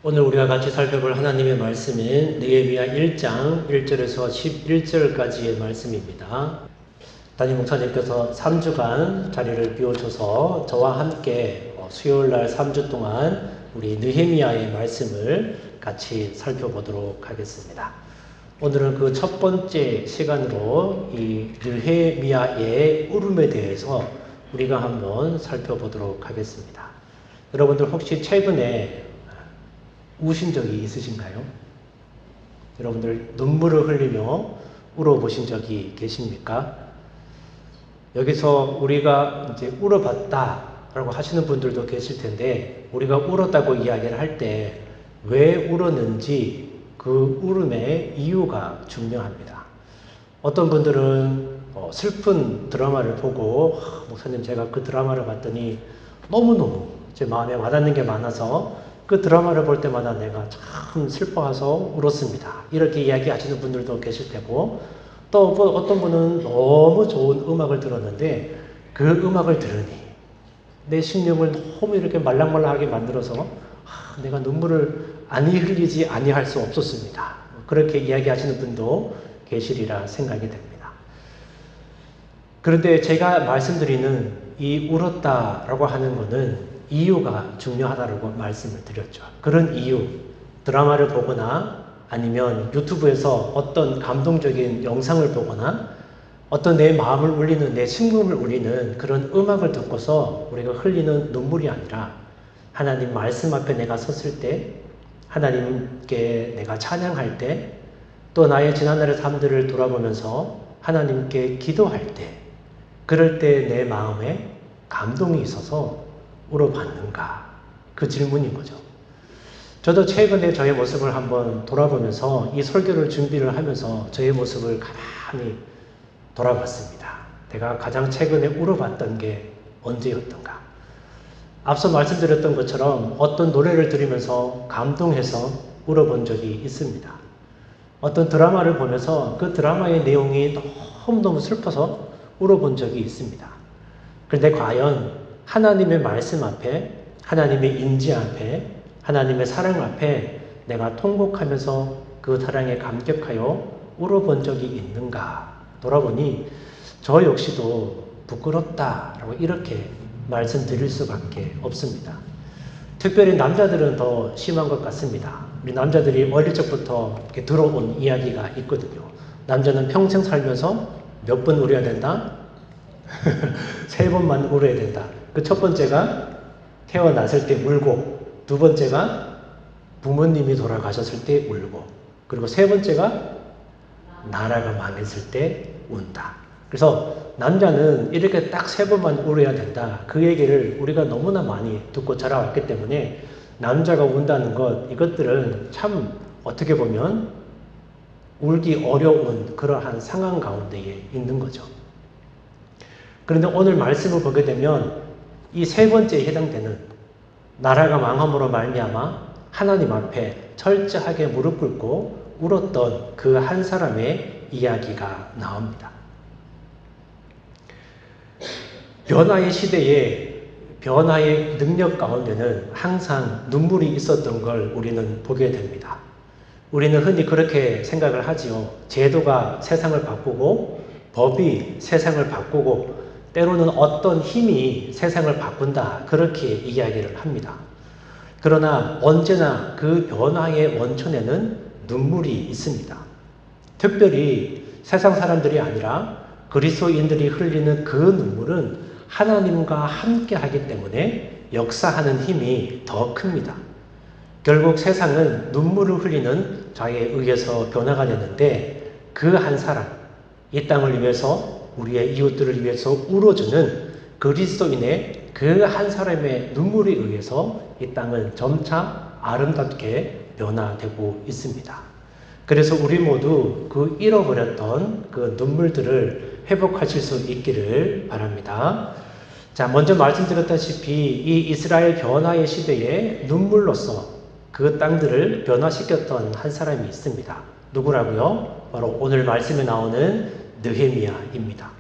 오늘 우리가 같이 살펴볼 하나님의 말씀인 느헤미야 1장 1절에서 11절까지의 말씀입니다. 담임 목사님께서 3주간 자리를 비워줘서 저와 함께 수요일날 3주 동안 우리 느헤미야의 말씀을 같이 살펴보도록 하겠습니다. 오늘은 그 첫 번째 시간으로 이 느헤미야의 울음에 대해서 우리가 한번 살펴보도록 하겠습니다. 여러분들 혹시 최근에 우신 적이 있으신가요? 여러분들 눈물을 흘리며 울어보신 적이 계십니까? 여기서 우리가 이제 울어봤다라고 하시는 분들도 계실 텐데, 우리가 울었다고 이야기를 할 때 왜 울었는지 그 울음의 이유가 중요합니다. 어떤 분들은 슬픈 드라마를 보고 목사님 제가 그 드라마를 봤더니 너무너무 제 마음에 와닿는 게 많아서 그 드라마를 볼 때마다 내가 참 슬퍼서 울었습니다. 이렇게 이야기하시는 분들도 계실 테고, 또 어떤 분은 너무 좋은 음악을 들었는데 그 음악을 들으니 내 심령을 너무 이렇게 말랑말랑하게 만들어서 내가 눈물을 아니 흘리지 아니할 수 없었습니다. 그렇게 이야기하시는 분도 계시리라 생각이 됩니다. 그런데 제가 말씀드리는 이 울었다라고 하는 것은 이유가 중요하다고 말씀을 드렸죠. 그런 이유, 드라마를 보거나 아니면 유튜브에서 어떤 감동적인 영상을 보거나 어떤 내 마음을 울리는, 내 심금을 울리는 그런 음악을 듣고서 우리가 흘리는 눈물이 아니라 하나님 말씀 앞에 내가 섰을 때, 하나님께 내가 찬양할 때, 또 나의 지난날의 삶들을 돌아보면서 하나님께 기도할 때, 그럴 때 내 마음에 감동이 있어서 울어봤는가? 그 질문인 거죠. 저도 최근에 저의 모습을 한번 돌아보면서 이 설교를 준비를 하면서 저의 모습을 가만히 돌아봤습니다. 내가 가장 최근에 울어봤던 게 언제였던가? 앞서 말씀드렸던 것처럼 어떤 노래를 들으면서 감동해서 울어본 적이 있습니다. 어떤 드라마를 보면서 그 드라마의 내용이 너무너무 슬퍼서 울어본 적이 있습니다. 그런데 과연 하나님의 말씀 앞에, 하나님의 인지 앞에, 하나님의 사랑 앞에 내가 통곡하면서 그 사랑에 감격하여 울어본 적이 있는가? 돌아보니 저 역시도 부끄럽다라고 이렇게 말씀드릴 수밖에 없습니다. 특별히 남자들은 더 심한 것 같습니다. 우리 남자들이 어릴 적부터 이렇게 들어온 이야기가 있거든요. 남자는 평생 살면서 몇 번 울어야 된다? 3번만 울어야 된다. 그 첫 번째가 태어났을 때 울고, 두 번째가 부모님이 돌아가셨을 때 울고, 그리고 세 번째가 나라가 망했을 때 운다. 그래서 남자는 이렇게 딱 3번만 울어야 된다. 그 얘기를 우리가 너무나 많이 듣고 자라왔기 때문에 남자가 운다는 것, 이것들은 참 어떻게 보면 울기 어려운 그러한 상황 가운데에 있는 거죠. 그런데 오늘 말씀을 보게 되면 이 3번째에 해당되는 나라가 망함으로 말미암아 하나님 앞에 철저하게 무릎 꿇고 울었던 그 한 사람의 이야기가 나옵니다. 변화의 시대에 변화의 능력 가운데는 항상 눈물이 있었던 걸 우리는 보게 됩니다. 우리는 흔히 그렇게 생각을 하지요. 제도가 세상을 바꾸고 법이 세상을 바꾸고 때로는 어떤 힘이 세상을 바꾼다, 그렇게 이야기를 합니다. 그러나 언제나 그 변화의 원천에는 눈물이 있습니다. 특별히 세상 사람들이 아니라 그리스도인들이 흘리는 그 눈물은 하나님과 함께 하기 때문에 역사하는 힘이 더 큽니다. 결국 세상은 눈물을 흘리는 자에 의해서 변화가 되는데, 그 한 사람, 이 땅을 위해서, 우리의 이웃들을 위해서 울어주는 그리스도인의 그 한 사람의 눈물에 의해서 이 땅은 점차 아름답게 변화되고 있습니다. 그래서 우리 모두 그 잃어버렸던 그 눈물들을 회복하실 수 있기를 바랍니다. 자, 먼저 말씀드렸다시피 이 이스라엘 변화의 시대에 눈물로서 그 땅들을 변화시켰던 한 사람이 있습니다. 누구라고요? 바로 오늘 말씀에 나오는 느헤미야입니다.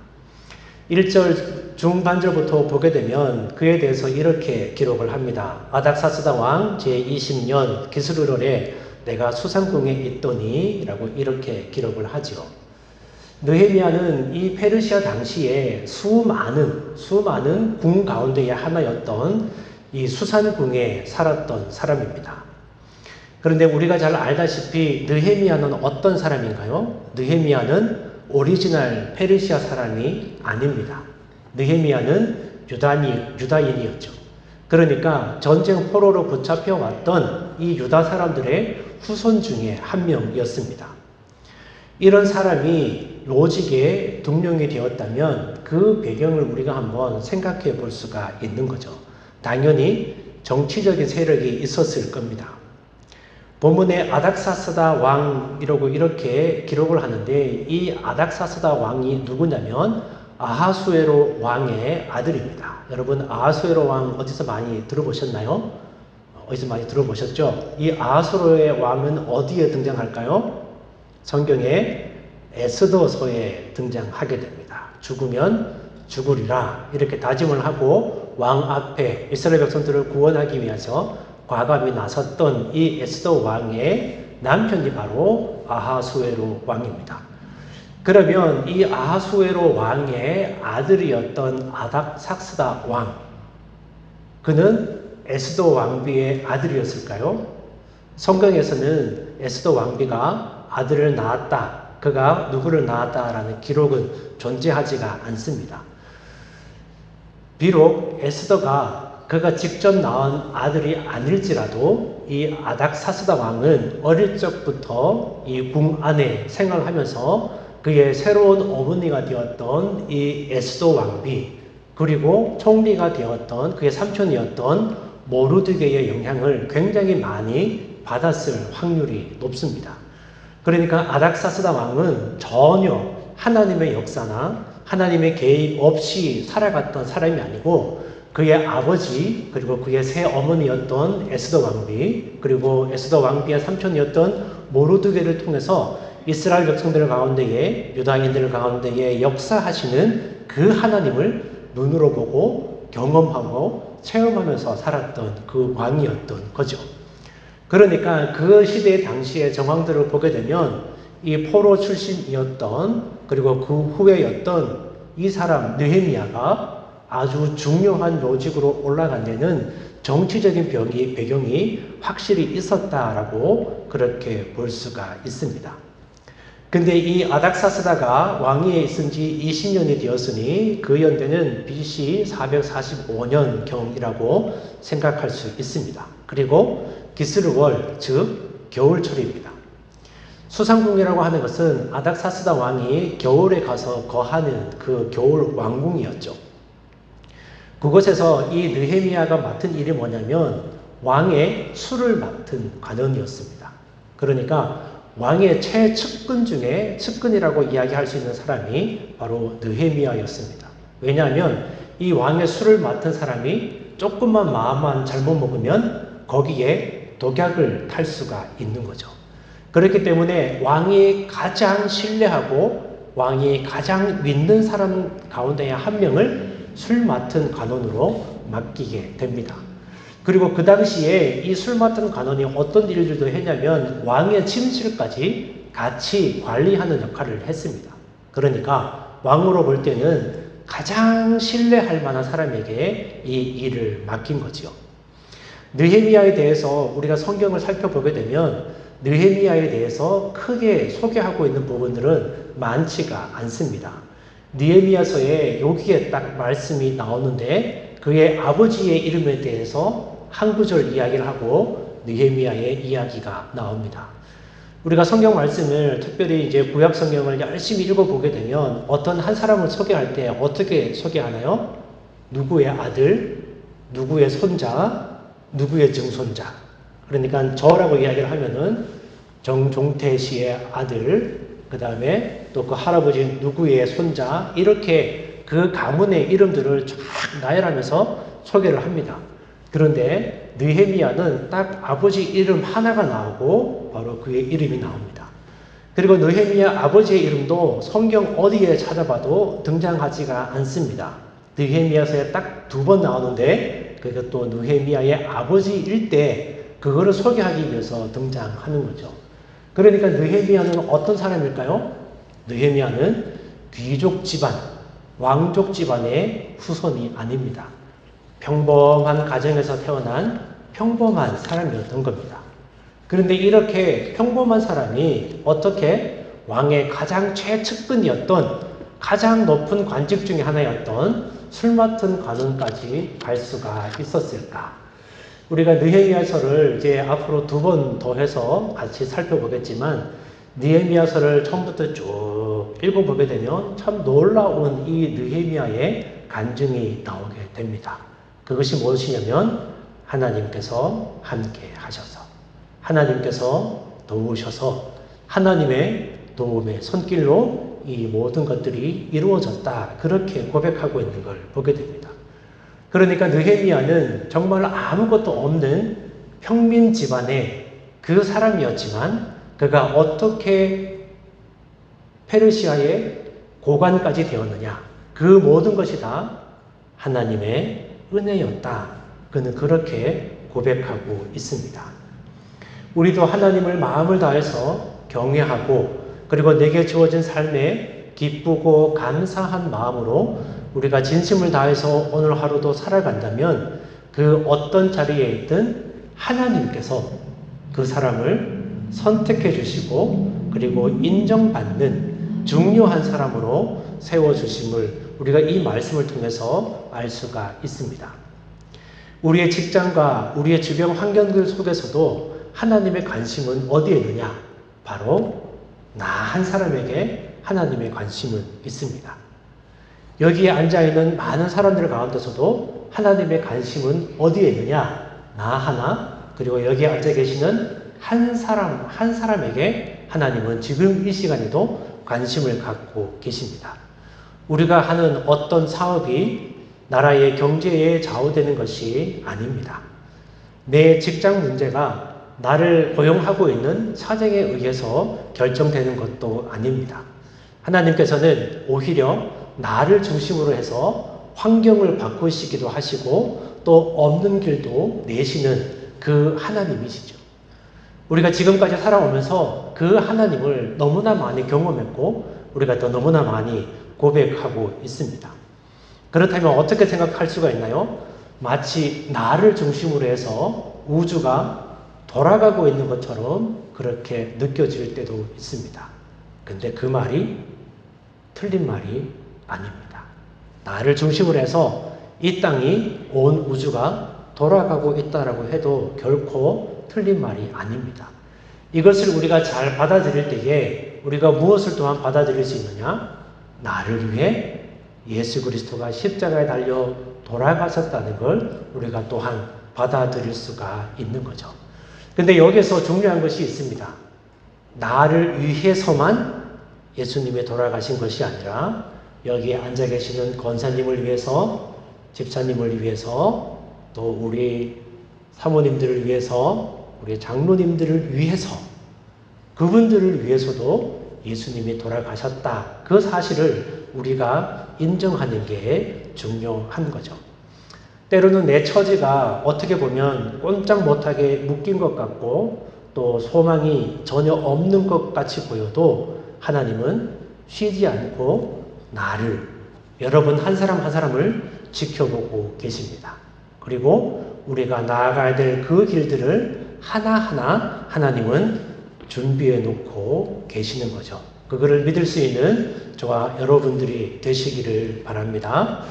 1절 중반절부터 보게 되면 그에 대해서 이렇게 기록을 합니다. 아닥사스다 왕 제20년 기스루월에 내가 수상궁에 있더니 라고 이렇게 기록을 하죠. 느헤미야는 이 페르시아 당시에 수많은 궁 가운데의 하나였던 이 수산궁에 살았던 사람입니다. 그런데 우리가 잘 알다시피 느헤미야는 어떤 사람인가요? 느헤미야는 오리지널 페르시아 사람이 아닙니다. 느헤미야는 유다인이었죠. 그러니까 전쟁 포로로 붙잡혀 왔던 이 유다 사람들의 후손 중에 한 명이었습니다. 이런 사람이 로직의 등령이 되었다면 그 배경을 우리가 한번 생각해 볼 수가 있는 거죠. 당연히 정치적인 세력이 있었을 겁니다. 본문에 아닥사스다 왕 이렇게 기록을 하는데 이 아닥사스다 왕이 누구냐면 아하수에로 왕의 아들입니다. 여러분 아하수에로 왕 어디서 많이 들어보셨나요? 어디서 많이 들어보셨죠? 이 아하수에로의 왕은 어디에 등장할까요? 성경에 에스더서에 등장하게 됩니다. 죽으면 죽으리라 이렇게 다짐을 하고 왕 앞에 이스라엘 백성들을 구원하기 위해서 과감히 나섰던 이 에스더 왕의 남편이 바로 아하수에로 왕입니다. 그러면 이 아하수에로 왕의 아들이었던 아닥사스다 왕, 그는 에스더 왕비의 아들이었을까요? 성경에서는 에스더 왕비가 아들을 낳았다, 그가 누구를 낳았다라는 기록은 존재하지가 않습니다. 비록 에스더가 그가 직접 낳은 아들이 아닐지라도 이 아닥사스다 왕은 어릴 적부터 이 궁 안에 생활하면서 그의 새로운 어머니가 되었던 이 에스더 왕비, 그리고 총리가 되었던 그의 삼촌이었던 모르드게의 영향을 굉장히 많이 받았을 확률이 높습니다. 그러니까 아닥사스다 왕은 전혀 하나님의 역사나 하나님의 개입 없이 살아갔던 사람이 아니고 그의 아버지 그리고 그의 새어머니였던 에스더 왕비, 그리고 에스더 왕비의 삼촌이었던 모르드게를 통해서 이스라엘 백성들 가운데에, 유다인들 가운데에 역사하시는 그 하나님을 눈으로 보고 경험하고 체험하면서 살았던 그 왕이었던 거죠. 그러니까 그 시대 당시의 정황들을 보게 되면 이 포로 출신이었던, 그리고 그 후에였던 이 사람 느헤미야가 아주 중요한 요직으로 올라간 데는 정치적인 배경이 확실히 있었다라고 그렇게 볼 수가 있습니다. 근데 이 아닥사스다가 왕위에 있은 지 20년이 되었으니 그 연대는 BC 445년경이라고 생각할 수 있습니다. 그리고 기스르월, 즉 겨울철입니다. 수상궁이라고 하는 것은 아닥사스다 왕이 겨울에 가서 거하는 그 겨울 왕궁이었죠. 그곳에서 이 느헤미야가 맡은 일이 뭐냐면 왕의 술을 맡은 관원이었습니다. 그러니까 왕의 최측근 중에 측근이라고 이야기할 수 있는 사람이 바로 느헤미야였습니다. 왜냐하면 이 왕의 술을 맡은 사람이 조금만 마음만 잘못 먹으면 거기에 독약을 탈 수가 있는 거죠. 그렇기 때문에 왕이 가장 신뢰하고 왕이 가장 믿는 사람 가운데 한 명을 술 맡은 관원으로 맡기게 됩니다. 그리고 그 당시에 이 술 맡은 관원이 어떤 일들도 했냐면 왕의 침실까지 같이 관리하는 역할을 했습니다. 그러니까 왕으로 볼 때는 가장 신뢰할 만한 사람에게 이 일을 맡긴 거지요. 느헤미야에 대해서 우리가 성경을 살펴보게 되면 느헤미야에 대해서 크게 소개하고 있는 부분들은 많지가 않습니다. 느헤미야서에 여기에 딱 말씀이 나오는데 그의 아버지의 이름에 대해서 한 구절 이야기를 하고 느헤미야의 이야기가 나옵니다. 우리가 성경 말씀을 특별히 이제 구약 성경을 열심히 읽어보게 되면 어떤 한 사람을 소개할 때 어떻게 소개하나요? 누구의 아들, 누구의 손자, 누구의 증손자. 그러니까 저라고 이야기를 하면은 정종태 씨의 아들, 그 다음에 또 그 할아버지 누구의 손자, 이렇게 그 가문의 이름들을 쫙 나열하면서 소개를 합니다. 그런데 느헤미야는 딱 아버지 이름 하나가 나오고 바로 그의 이름이 나옵니다. 그리고 느헤미야 아버지의 이름도 성경 어디에 찾아봐도 등장하지가 않습니다. 느헤미야서에 딱 2번 나오는데 그것도 느헤미야의 아버지일 때 그거를 소개하기 위해서 등장하는 거죠. 그러니까 느헤미야는 어떤 사람일까요? 느헤미야는 귀족 집안, 왕족 집안의 후손이 아닙니다. 평범한 가정에서 태어난 평범한 사람이었던 겁니다. 그런데 이렇게 평범한 사람이 어떻게 왕의 가장 최측근이었던 가장 높은 관직 중에 하나였던 술 맡은 관원까지 갈 수가 있었을까? 우리가 느헤미야서를 이제 앞으로 2번 더 해서 같이 살펴보겠지만 느헤미야서를 처음부터 쭉 읽어보게 되면 참 놀라운 이 느헤미야의 간증이 나오게 됩니다. 그것이 무엇이냐면 하나님께서 함께 하셔서 하나님께서 도우셔서 하나님의 도움의 손길로 이 모든 것들이 이루어졌다. 그렇게 고백하고 있는 걸 보게 됩니다. 그러니까 느헤미야는 정말 아무것도 없는 평민 집안의 그 사람이었지만 그가 어떻게 페르시아의 고관까지 되었느냐. 그 모든 것이 다 하나님의 은혜였다. 그는 그렇게 고백하고 있습니다. 우리도 하나님을 마음을 다해서 경외하고 그리고 내게 주어진 삶에 기쁘고 감사한 마음으로 우리가 진심을 다해서 오늘 하루도 살아간다면 그 어떤 자리에 있든 하나님께서 그 사람을 선택해 주시고 그리고 인정받는 중요한 사람으로 세워주심을 우리가 이 말씀을 통해서 알 수가 있습니다. 우리의 직장과 우리의 주변 환경들 속에서도 하나님의 관심은 어디에 있느냐? 바로 나 한 사람에게 하나님의 관심은 있습니다. 여기에 앉아있는 많은 사람들 가운데서도 하나님의 관심은 어디에 있느냐? 나 하나, 그리고 여기에 앉아 계시는 한 사람에게 하나님은 지금 이 시간에도 관심을 갖고 계십니다. 우리가 하는 어떤 사업이 나라의 경제에 좌우되는 것이 아닙니다. 내 직장 문제가 나를 고용하고 있는 사정에 의해서 결정되는 것도 아닙니다. 하나님께서는 오히려 나를 중심으로 해서 환경을 바꾸시기도 하시고 또 없는 길도 내시는 그 하나님이시죠. 우리가 지금까지 살아오면서 그 하나님을 너무나 많이 경험했고 우리가 또 너무나 많이 고백하고 있습니다. 그렇다면 어떻게 생각할 수가 있나요? 마치 나를 중심으로 해서 우주가 돌아가고 있는 것처럼 그렇게 느껴질 때도 있습니다. 근데 그 말이 틀린 말이 아닙니다. 나를 중심으로 해서 이 땅이 온 우주가 돌아가고 있다라고 해도 결코 틀린 말이 아닙니다. 이것을 우리가 잘 받아들일 때에 우리가 무엇을 또한 받아들일 수 있느냐? 나를 위해 예수 그리스도가 십자가에 달려 돌아가셨다는 걸 우리가 또한 받아들일 수가 있는 거죠. 근데 여기서 중요한 것이 있습니다. 나를 위해서만 예수님이 돌아가신 것이 아니라 여기에 앉아 계시는 권사님을 위해서, 집사님을 위해서, 또 우리 사모님들을 위해서, 우리 장로님들을 위해서, 그분들을 위해서도 예수님이 돌아가셨다. 그 사실을 우리가 인정하는 게 중요한 거죠. 때로는 내 처지가 어떻게 보면 꼼짝 못하게 묶인 것 같고 또 소망이 전혀 없는 것 같이 보여도 하나님은 쉬지 않고 나를, 여러분 한 사람 한 사람을 지켜보고 계십니다. 그리고 우리가 나아가야 될 그 길들을 하나하나 하나님은 준비해 놓고 계시는 거죠. 그거를 믿을 수 있는 저와 여러분들이 되시기를 바랍니다.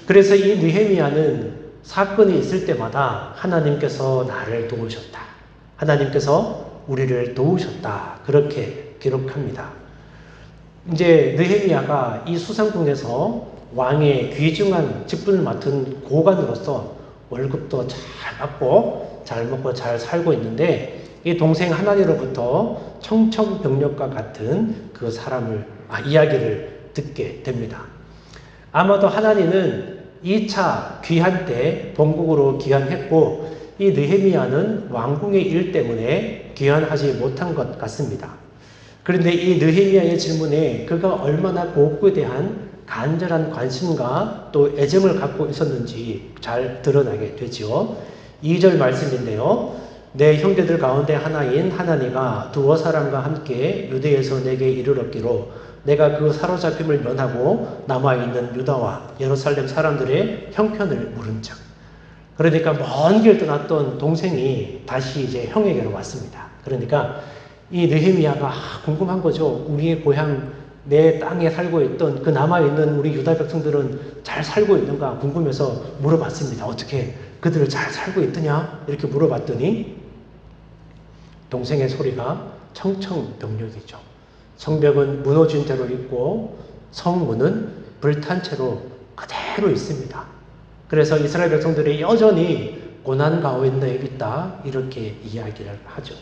그래서 이 느헤미야는 사건이 있을 때마다 하나님께서 나를 도우셨다. 하나님께서 우리를 도우셨다. 그렇게 기록합니다. 이제 느헤미야가 이 수상궁에서 왕의 귀중한 직분을 맡은 고관으로서 월급도 잘 받고 잘 먹고 잘 살고 있는데 이 동생 하나니로부터 청천벽력과 같은 그 사람을 이야기를 듣게 됩니다. 아마도 하나님은 2차 귀환 때 본국으로 귀환했고 이 느헤미야는 왕궁의 일 때문에 귀환하지 못한 것 같습니다. 그런데 이 느헤미야의 질문에 그가 얼마나 복국에 대한 간절한 관심과 또 애정을 갖고 있었는지 잘 드러나게 되죠. 2절 말씀인데요. 내 형제들 가운데 하나인 하나니가 두어 사람과 함께 유대에서 내게 이르렀기로 내가 그 사로잡힘을 면하고 남아있는 유다와 예루살렘 사람들의 형편을 물은즉. 그러니까 먼 길 떠났던 동생이 다시 이제 형에게로 왔습니다. 그러니까 이 느헤미야가 궁금한 거죠. 우리의 고향 내 땅에 살고 있던 그 남아있는 우리 유다 백성들은 잘 살고 있는가 궁금해서 물어봤습니다. 어떻게 그들을 잘 살고 있더냐? 이렇게 물어봤더니 동생의 소리가 청천벽력이죠. 성벽은 무너진 채로 있고 성문은 불탄 채로 그대로 있습니다. 그래서 이스라엘 백성들이 여전히 고난 가운데 있다 이렇게 이야기를 하죠.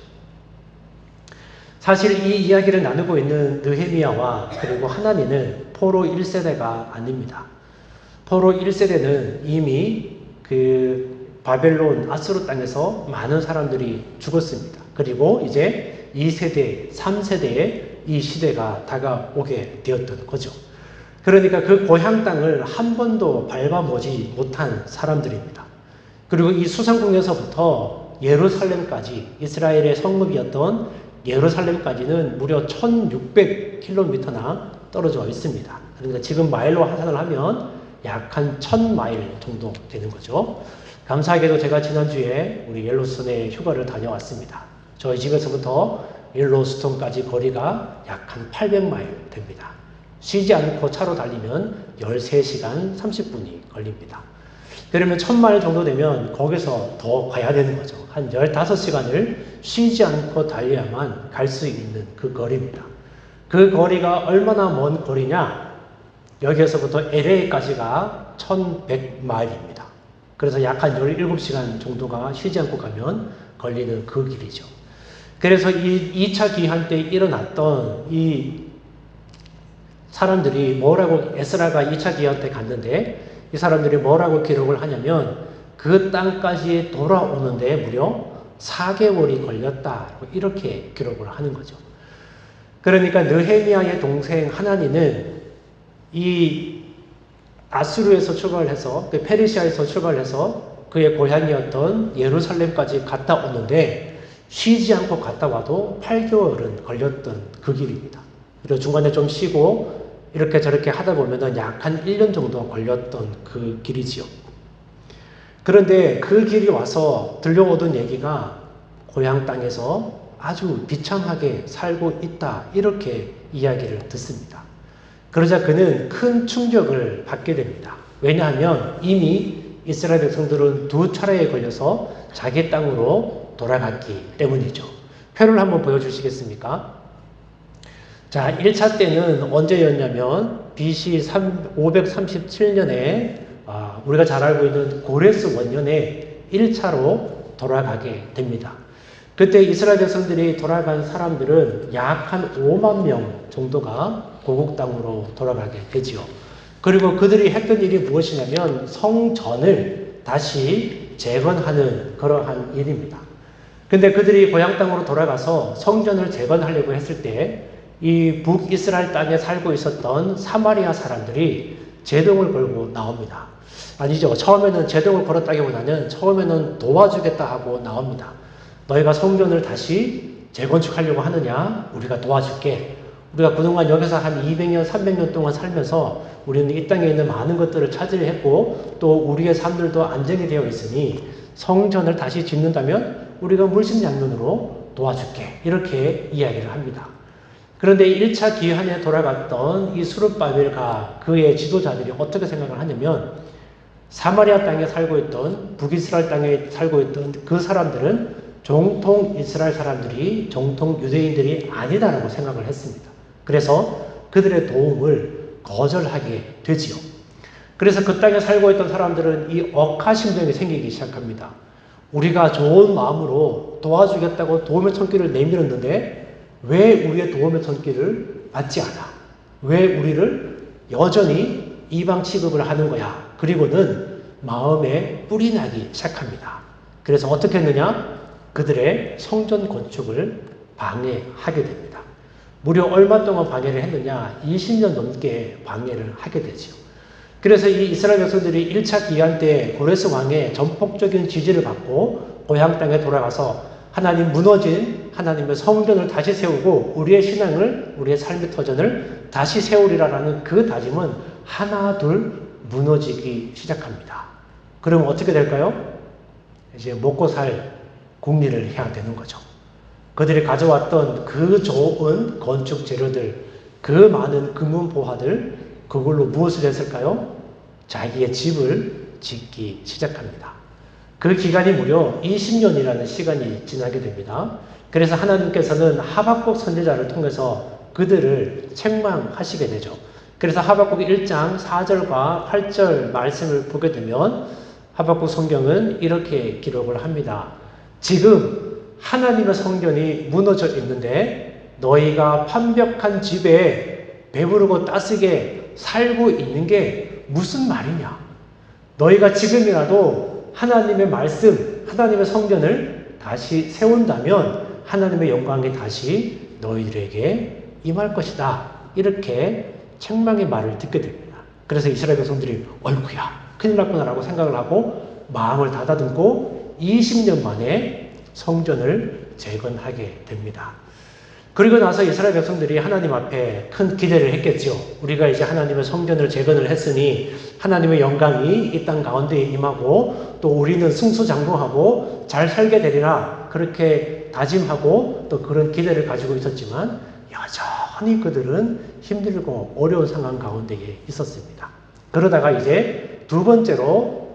사실 이 이야기를 나누고 있는 느헤미야와 그리고 하나니는 포로 1세대가 아닙니다. 포로 1세대는 이미 그 바벨론 아수르 땅에서 많은 사람들이 죽었습니다. 그리고 이제 2세대, 3세대의 이 시대가 다가오게 되었던 거죠. 그러니까 그 고향 땅을 한 번도 밟아보지 못한 사람들입니다. 그리고 이 수상궁에서부터 예루살렘까지 이스라엘의 성읍이었던 예루살렘까지는 무려 1600km나 떨어져 있습니다. 그러니까 지금 마일로 환산을 하면 약 한 1000마일 정도 되는 거죠. 감사하게도 제가 지난주에 우리 옐로스톤에 휴가를 다녀왔습니다. 저희 집에서부터 옐로스톤까지 거리가 약 한 800마일 됩니다. 쉬지 않고 차로 달리면 13시간 30분이 걸립니다. 그러면 1000마일 정도 되면 거기서 더 가야 되는 거죠. 한 15시간을 쉬지 않고 달려야만 갈 수 있는 그 거리입니다. 그 거리가 얼마나 먼 거리냐? 여기에서부터 LA까지가 1100마일입니다. 그래서 약 한 17시간 정도가 쉬지 않고 가면 걸리는 그 길이죠. 그래서 이 2차 귀환 때 일어났던 이 사람들이 뭐라고, 에스라가 2차 귀환 때 갔는데 이 사람들이 뭐라고 기록을 하냐면 그 땅까지 돌아오는데 무려 4개월이 걸렸다. 이렇게 기록을 하는 거죠. 그러니까 느헤미야의 동생 하나니는 이 아수르에서 출발해서 페르시아에서 출발해서 그의 고향이었던 예루살렘까지 갔다 오는데 쉬지 않고 갔다 와도 8개월은 걸렸던 그 길입니다. 그리고 중간에 좀 쉬고 이렇게 저렇게 하다 보면 약 한 1년 정도 걸렸던 그 길이지요. 그런데 그 길이 와서 들려오던 얘기가 고향 땅에서 아주 비참하게 살고 있다 이렇게 이야기를 듣습니다. 그러자 그는 큰 충격을 받게 됩니다. 왜냐하면 이미 이스라엘 백성들은 2차례에 걸려서 자기 땅으로 돌아갔기 때문이죠. 표를 한번 보여주시겠습니까? 자, 1차 때는 언제였냐면 BC 537년에 우리가 잘 알고 있는 고레스 원년에 1차로 돌아가게 됩니다. 그때 이스라엘 백성들이 돌아간 사람들은 약 한 5만 명 정도가 고국 땅으로 돌아가게 되지요. 그리고 그들이 했던 일이 무엇이냐면 성전을 다시 재건하는 그러한 일입니다. 근데 그들이 고향 땅으로 돌아가서 성전을 재건하려고 했을 때 이 북이스라엘 땅에 살고 있었던 사마리아 사람들이 제동을 걸고 나옵니다. 아니죠. 처음에는 제동을 걸었다기보다는 처음에는 도와주겠다 하고 나옵니다. 너희가 성전을 다시 재건축하려고 하느냐? 우리가 도와줄게. 우리가 그동안 여기서 한 200년, 300년 동안 살면서 우리는 이 땅에 있는 많은 것들을 차지했고 또 우리의 삶들도 안정이 되어 있으니 성전을 다시 짓는다면 우리가 물심양면으로 도와줄게. 이렇게 이야기를 합니다. 그런데 1차 기한에 돌아갔던 이 수룹바벨과 그의 지도자들이 어떻게 생각을 하냐면 사마리아 땅에 살고 있던 북이스라엘 땅에 살고 있던 그 사람들은 정통 이스라엘 사람들이 정통 유대인들이 아니다라고 생각을 했습니다. 그래서 그들의 도움을 거절하게 되지요. 그래서 그 땅에 살고 있던 사람들은 이 억하심정이 생기기 시작합니다. 우리가 좋은 마음으로 도와주겠다고 도움의 손길을 내밀었는데 왜 우리의 도움의 손길을 받지 않아? 왜 우리를 여전히 이방 취급을 하는 거야? 그리고는 마음에 뿔이 나기 시작합니다. 그래서 어떻게 했느냐? 그들의 성전 건축을 방해하게 됩니다. 무려 얼마 동안 방해를 했느냐? 20년 넘게 방해를 하게 되지요. 그래서 이 이스라엘 백성들이 1차 기한 때 고레스 왕의 전폭적인 지지를 받고 고향 땅에 돌아가서 하나님 무너진 하나님의 성전을 다시 세우고 우리의 신앙을, 우리의 삶의 터전을 다시 세우리라는 그 다짐은 하나 둘 무너지기 시작합니다. 그럼 어떻게 될까요? 이제 먹고 살 궁리를 해야 되는 거죠. 그들이 가져왔던 그 좋은 건축 재료들, 그 많은 금은 보화들, 그걸로 무엇을 했을까요? 자기의 집을 짓기 시작합니다. 그 기간이 무려 20년이라는 시간이 지나게 됩니다. 그래서 하나님께서는 하박국 선지자를 통해서 그들을 책망하시게 되죠. 그래서 하박국 1장 4절과 8절 말씀을 보게 되면 하박국 성경은 이렇게 기록을 합니다. 지금 하나님의 성전이 무너져 있는데 너희가 판벽한 집에 배부르고 따스게 살고 있는 게 무슨 말이냐? 너희가 지금이라도 하나님의 말씀, 하나님의 성전을 다시 세운다면 하나님의 영광이 다시 너희들에게 임할 것이다. 이렇게 책망의 말을 듣게 됩니다. 그래서 이스라엘 백성들이 어이구야 큰일 났구나라고 생각을 하고 마음을 닫아듬고 20년 만에 성전을 재건하게 됩니다. 그리고 나서 이스라엘 백성들이 하나님 앞에 큰 기대를 했겠죠. 우리가 이제 하나님의 성전을 재건을 했으니 하나님의 영광이 이 땅 가운데에 임하고 또 우리는 승수장구하고 잘 살게 되리라 그렇게 다짐하고 또 그런 기대를 가지고 있었지만 여전히 그들은 힘들고 어려운 상황 가운데에 있었습니다. 그러다가 이제 두 번째로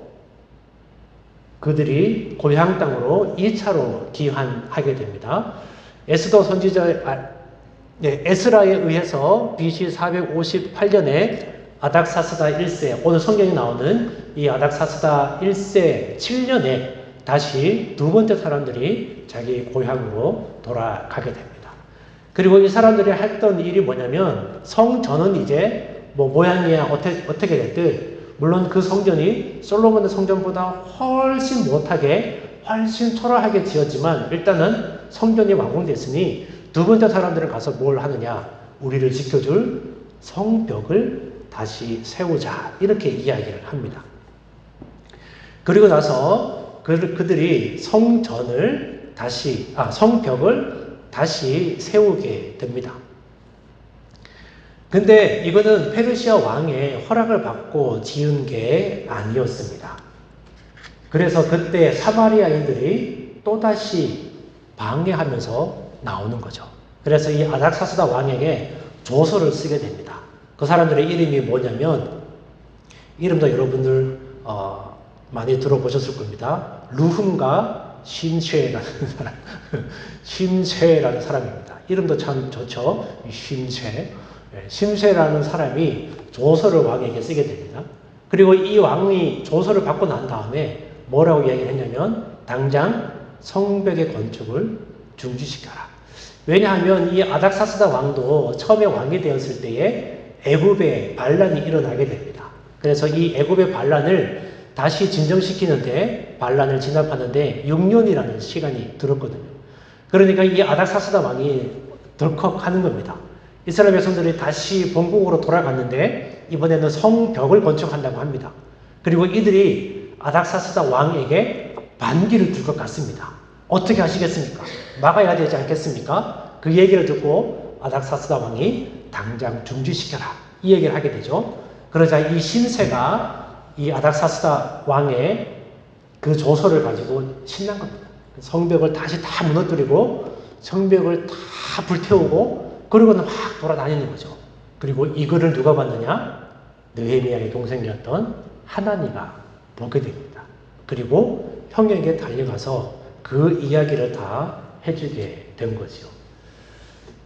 그들이 고향 땅으로 2차로 귀환하게 됩니다. 에스더 선지자, 에스라에 의해서 BC 458년에 아닥사스다 1세, 오늘 성경에 나오는 이 아닥사스다 1세 7년에 다시 두 번째 사람들이 자기 고향으로 돌아가게 됩니다. 그리고 이 사람들이 했던 일이 뭐냐면 성전은 이제 모양이야 어떻게 됐든 물론 그 성전이 솔로몬의 성전보다 훨씬 못하게 훨씬 초라하게 지었지만 일단은 성전이 완공됐으니 두 번째 사람들은 가서 뭘 하느냐? 우리를 지켜줄 성벽을 다시 세우자 이렇게 이야기를 합니다. 그리고 나서 그들이 성벽을 다시 세우게 됩니다. 근데 이거는 페르시아 왕의 허락을 받고 지은 게 아니었습니다. 그래서 그때 사마리아인들이 또다시 방해하면서 나오는 거죠. 그래서 이 아닥사스다 왕에게 조서를 쓰게 됩니다. 그 사람들의 이름이 뭐냐면 이름도 여러분들 많이 들어보셨을 겁니다. 루흠과 심쉐라는 사람, 심쉐라는 사람입니다. 이름도 참 좋죠. 심쉐. 심쉐라는 사람이 조서를 왕에게 쓰게 됩니다. 그리고 이 왕이 조서를 받고 난 다음에 뭐라고 이야기를 했냐면 당장 성벽의 건축을 중지시켜라. 왜냐하면 이 아닥사스다 왕도 처음에 왕이 되었을 때에 애굽에 반란이 일어나게 됩니다. 그래서 이 애굽의 반란을 다시 진정시키는데 반란을 진압하는데 6년이라는 시간이 들었거든요. 그러니까 이 아닥사스다 왕이 덜컥 하는 겁니다. 이스라엘 백성들이 다시 본국으로 돌아갔는데 이번에는 성벽을 건축한다고 합니다. 그리고 이들이 아닥사스다 왕에게 반기를 줄 것 같습니다. 어떻게 하시겠습니까? 막아야 되지 않겠습니까? 그 얘기를 듣고 아닥사스다 왕이 당장 중지시켜라 이 얘기를 하게 되죠. 그러자 이 신세가 이 아닥사스다 왕의 그 조서를 가지고 신난 겁니다. 성벽을 다시 다 무너뜨리고 성벽을 다 불태우고 그러고는 막 돌아다니는 거죠. 그리고 이거를 누가 봤느냐? 느헤미야의 동생이었던 하나니가 보게 됩니다. 그리고 형에게 달려가서 그 이야기를 다 해주게 된 거죠.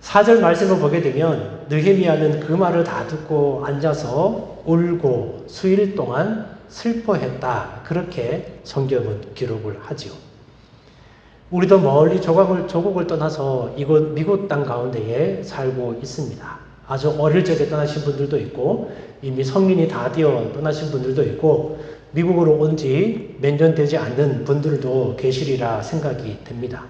4절 말씀을 보게 되면 느헤미야는 그 말을 다 듣고 앉아서 울고 수일 동안 슬퍼했다. 그렇게 성경은 기록을 하지요. 우리도 멀리 조국을 떠나서 이곳 미국 땅 가운데에 살고 있습니다. 아주 어릴 적에 떠나신 분들도 있고 이미 성인이 다 되어 떠나신 분들도 있고 미국으로 온 지 몇 년 되지 않는 분들도 계시리라 생각이 듭니다.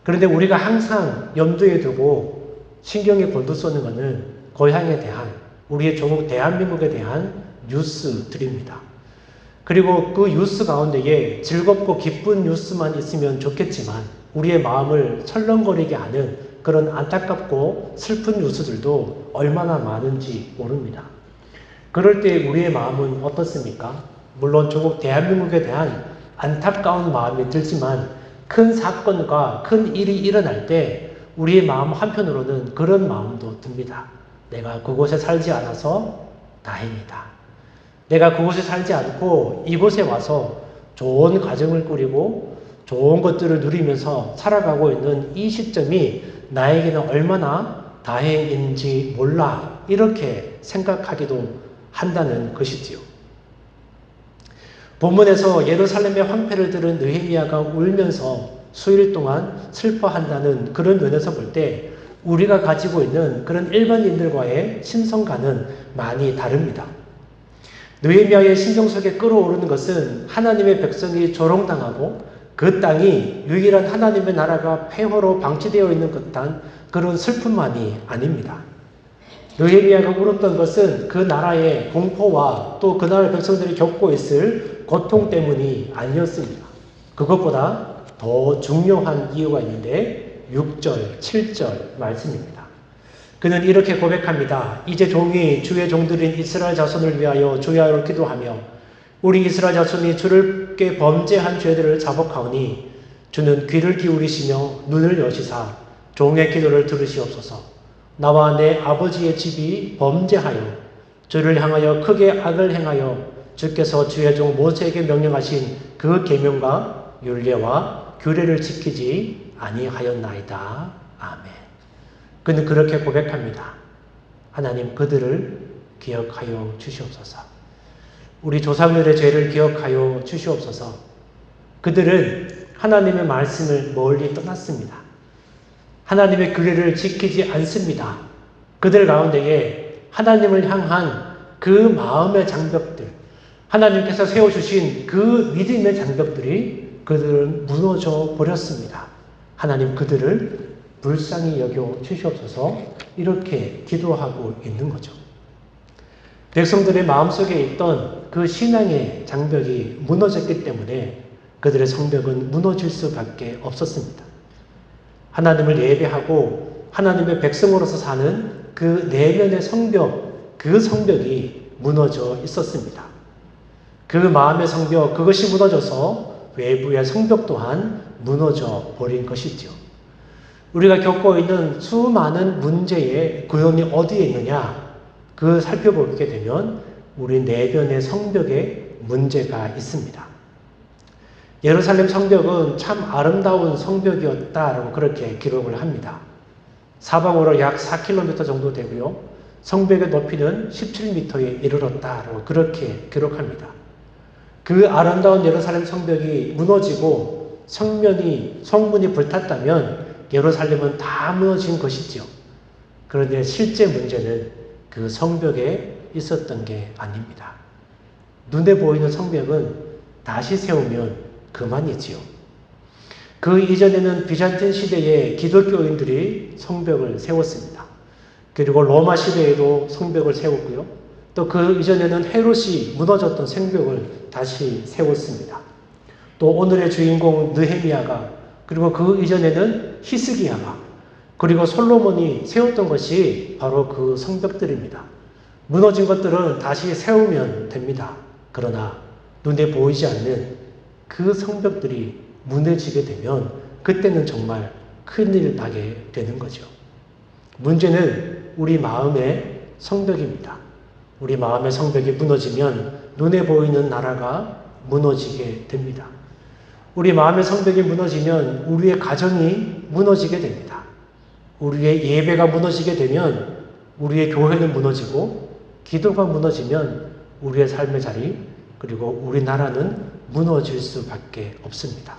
그런데 우리가 항상 염두에 두고 신경에 곤두서는 것은 고향에 대한 우리의 조국 대한민국에 대한 뉴스들입니다. 그리고 그 뉴스 가운데에 즐겁고 기쁜 뉴스만 있으면 좋겠지만 우리의 마음을 철렁거리게 하는 그런 안타깝고 슬픈 뉴스들도 얼마나 많은지 모릅니다. 그럴 때 우리의 마음은 어떻습니까? 물론 조국 대한민국에 대한 안타까운 마음이 들지만 큰 사건과 큰 일이 일어날 때 우리의 마음 한편으로는 그런 마음도 듭니다. 내가 그곳에 살지 않아서 다행이다. 내가 그곳에 살지 않고 이곳에 와서 좋은 가정을 꾸리고 좋은 것들을 누리면서 살아가고 있는 이 시점이 나에게는 얼마나 다행인지 몰라. 이렇게 생각하기도 한다는 것이지요. 본문에서 예루살렘의 황폐를 들은 느헤미야가 울면서 수일 동안 슬퍼한다는 그런 면에서 볼 때 우리가 가지고 있는 그런 일반인들과의 심성과는 많이 다릅니다. 느헤미야의 심정 속에 끌어오르는 것은 하나님의 백성이 조롱당하고 그 땅이 유일한 하나님의 나라가 폐허로 방치되어 있는 듯한 그런 슬픔만이 아닙니다. 느헤미야가 울었던 것은 그 나라의 공포와 또 그 나라 백성들이 겪고 있을 고통 때문이 아니었습니다. 그것보다 더 중요한 이유가 있는데 6절, 7절 말씀입니다. 그는 이렇게 고백합니다. 이제 종이 주의 종들인 이스라엘 자손을 위하여 주야로 기도하며 우리 이스라엘 자손이 주께 범죄한 죄들을 자복하오니 주는 귀를 기울이시며 눈을 여시사 종의 기도를 들으시옵소서. 나와 내 아버지의 집이 범죄하여 주를 향하여 크게 악을 행하여 주께서 주의 종 모세에게 명령하신 그 계명과 율례와 규례를 지키지 아니하였나이다. 아멘. 그는 그렇게 고백합니다. 하나님 그들을 기억하여 주시옵소서. 우리 조상들의 죄를 기억하여 주시옵소서. 그들은 하나님의 말씀을 멀리 떠났습니다. 하나님의 규례를 지키지 않습니다. 그들 가운데에 하나님을 향한 그 마음의 장벽들, 하나님께서 세워주신 그 믿음의 장벽들이 그들은 무너져 버렸습니다. 하나님 그들을 불쌍히 여겨 주시옵소서. 이렇게 기도하고 있는 거죠. 백성들의 마음속에 있던 그 신앙의 장벽이 무너졌기 때문에 그들의 성벽은 무너질 수밖에 없었습니다. 하나님을 예배하고 하나님의 백성으로서 사는 그 내면의 성벽, 그 성벽이 무너져 있었습니다. 그 마음의 성벽, 그것이 무너져서 외부의 성벽 또한 무너져 버린 것이죠. 우리가 겪고 있는 수많은 문제의 근원이 어디에 있느냐? 그 살펴보게 되면 우리 내면의 성벽에 문제가 있습니다. 예루살렘 성벽은 참 아름다운 성벽이었다라고 그렇게 기록을 합니다. 사방으로 약 4km 정도 되고요. 성벽의 높이는 17m에 이르렀다라고 그렇게 기록합니다. 그 아름다운 예루살렘 성벽이 무너지고 성문이 불탔다면 예루살렘은 다 무너진 것이죠. 그런데 실제 문제는 그 성벽에 있었던 게 아닙니다. 눈에 보이는 성벽은 다시 세우면 그만이지요. 그 이전에는 비잔틴 시대에 기독교인들이 성벽을 세웠습니다. 그리고 로마 시대에도 성벽을 세웠고요. 또 그 이전에는 헤롯이 무너졌던 성벽을 다시 세웠습니다. 또 오늘의 주인공 느헤미야가, 그리고 그 이전에는 히스기야가, 그리고 솔로몬이 세웠던 것이 바로 그 성벽들입니다. 무너진 것들은 다시 세우면 됩니다. 그러나 눈에 보이지 않는 그 성벽들이 무너지게 되면 그때는 정말 큰일 나게 되는 거죠. 문제는 우리 마음의 성벽입니다. 우리 마음의 성벽이 무너지면 눈에 보이는 나라가 무너지게 됩니다. 우리 마음의 성벽이 무너지면 우리의 가정이 무너지게 됩니다. 우리의 예배가 무너지게 되면 우리의 교회는 무너지고, 기도가 무너지면 우리의 삶의 자리, 그리고 우리나라는 무너질 수밖에 없습니다.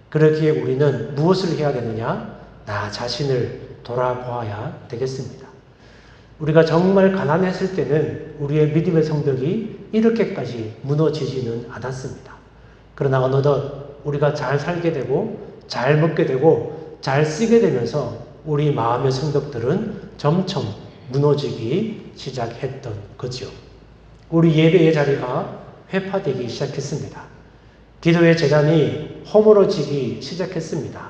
그러기에 우리는 무엇을 해야 되느냐? 나 자신을 돌아보아야 되겠습니다. 우리가 정말 가난했을 때는 우리의 믿음의 성벽이 이렇게까지 무너지지는 않았습니다. 그러나 어느덧 우리가 잘 살게 되고 잘 먹게 되고 잘 쓰게 되면서 우리 마음의 성벽들은 점점 무너지기 시작했던 거지요. 우리 예배의 자리가 회파되기 시작했습니다. 기도의 재단이 허물어지기 시작했습니다.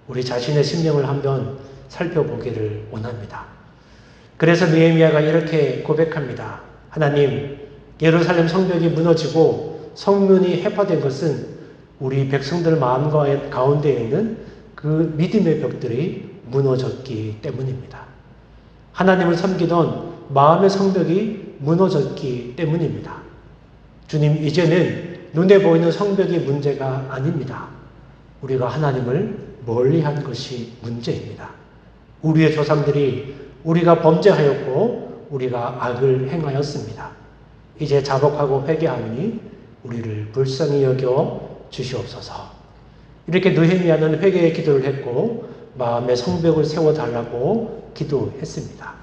우리 자신의 심령을 한번 살펴보기를 원합니다. 그래서 느헤미야가 이렇게 고백합니다. 하나님, 예루살렘 성벽이 무너지고 성문이 해파된 것은 우리 백성들 마음 가운데에 있는 그 믿음의 벽들이 무너졌기 때문입니다. 하나님을 섬기던 마음의 성벽이 무너졌기 때문입니다. 주님, 이제는 눈에 보이는 성벽이 문제가 아닙니다. 우리가 하나님을 멀리한 것이 문제입니다. 우리의 조상들이 우리가 범죄하였고 우리가 악을 행하였습니다. 이제 자복하고 회개하니 우리를 불쌍히 여겨 주시옵소서. 이렇게 느헤미야는 회개의 기도를 했고 마음의 성벽을 세워달라고 기도했습니다.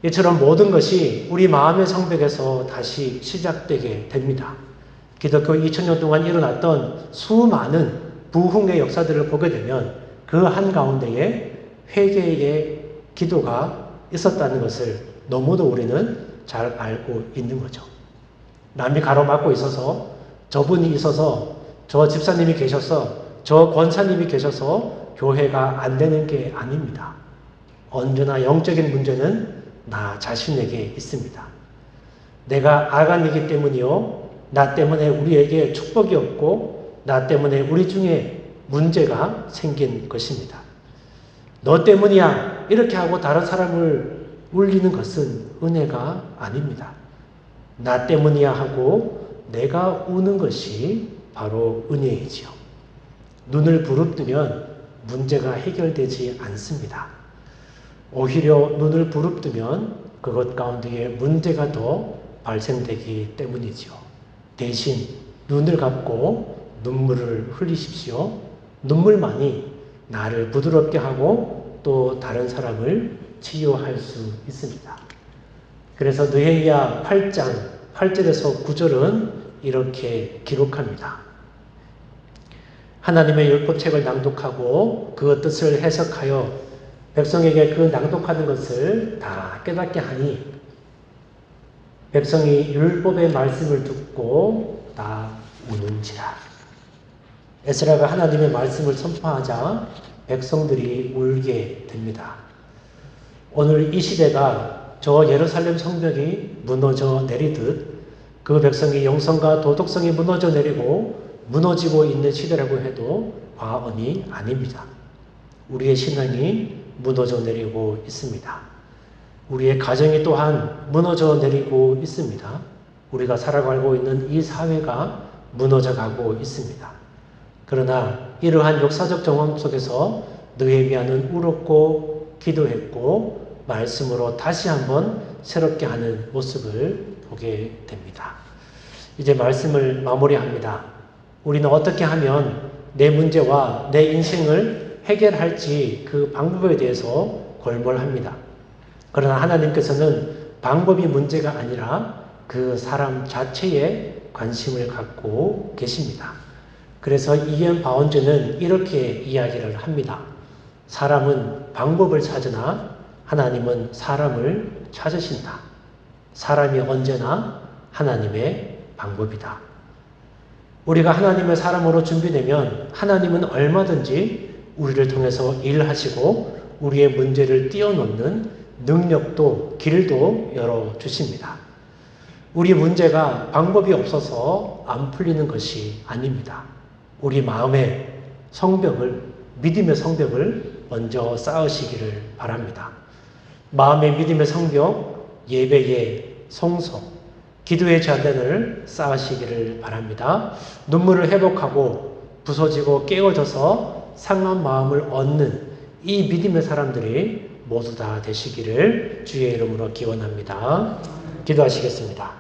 이처럼 모든 것이 우리 마음의 성벽에서 다시 시작되게 됩니다. 기독교 2000년 동안 일어났던 수많은 부흥의 역사들을 보게 되면 그 한가운데에 회개의 기도가 있었다는 것을 너무도 우리는 잘 알고 있는 거죠. 남이 가로막고 있어서, 저분이 있어서, 저 집사님이 계셔서, 저 권사님이 계셔서 교회가 안 되는 게 아닙니다. 언제나 영적인 문제는 나 자신에게 있습니다. 내가 아간이기 때문이요, 나 때문에 우리에게 축복이 없고 나 때문에 우리 중에 문제가 생긴 것입니다. 너 때문이야 이렇게 하고 다른 사람을 울리는 것은 은혜가 아닙니다. 나 때문이야 하고 내가 우는 것이 바로 은혜이지요. 눈을 부릅뜨면 문제가 해결되지 않습니다. 오히려 눈을 부릅뜨면 그것 가운데에 문제가 더 발생되기 때문이지요. 대신 눈을 감고 눈물을 흘리십시오. 눈물만이 나를 부드럽게 하고 또 다른 사람을 치유할 수 있습니다. 그래서 느헤미야 8장 8절에서 9절은 이렇게 기록합니다. 하나님의 율법책을 낭독하고 그 뜻을 해석하여 백성에게 그 낭독하는 것을 다 깨닫게 하니 백성이 율법의 말씀을 듣고 다 우는지라. 에스라가 하나님의 말씀을 선포하자 백성들이 울게 됩니다. 오늘 이 시대가 저 예루살렘 성벽이 무너져 내리듯 그 백성의 영성과 도덕성이 무너져 내리고 무너지고 있는 시대라고 해도 과언이 아닙니다. 우리의 신앙이 무너져 내리고 있습니다. 우리의 가정이 또한 무너져 내리고 있습니다. 우리가 살아가고 있는 이 사회가 무너져 가고 있습니다. 그러나 이러한 역사적 정황 속에서 느헤미야는 울었고 기도했고 말씀으로 다시 한번 새롭게 하는 모습을 보게 됩니다. 이제 말씀을 마무리합니다. 우리는 어떻게 하면 내 문제와 내 인생을 해결할지 그 방법에 대해서 골몰합니다. 그러나 하나님께서는 방법이 문제가 아니라 그 사람 자체에 관심을 갖고 계십니다. 그래서 이엔 바운즈는 이렇게 이야기를 합니다. 사람은 방법을 찾으나 하나님은 사람을 찾으신다. 사람이 언제나 하나님의 방법이다. 우리가 하나님의 사람으로 준비되면 하나님은 얼마든지 우리를 통해서 일하시고 우리의 문제를 뛰어넘는 능력도 길도 열어주십니다. 우리 문제가 방법이 없어서 안 풀리는 것이 아닙니다. 우리 마음의 성벽을, 믿음의 성벽을 먼저 쌓으시기를 바랍니다. 마음의 믿음의 성벽, 예배의 성소, 기도의 잔단을 쌓으시기를 바랍니다. 눈물을 회복하고 부서지고 깨어져서 상한 마음을 얻는 이 믿음의 사람들이 모두 다 되시기를 주의 이름으로 기원합니다. 기도하시겠습니다.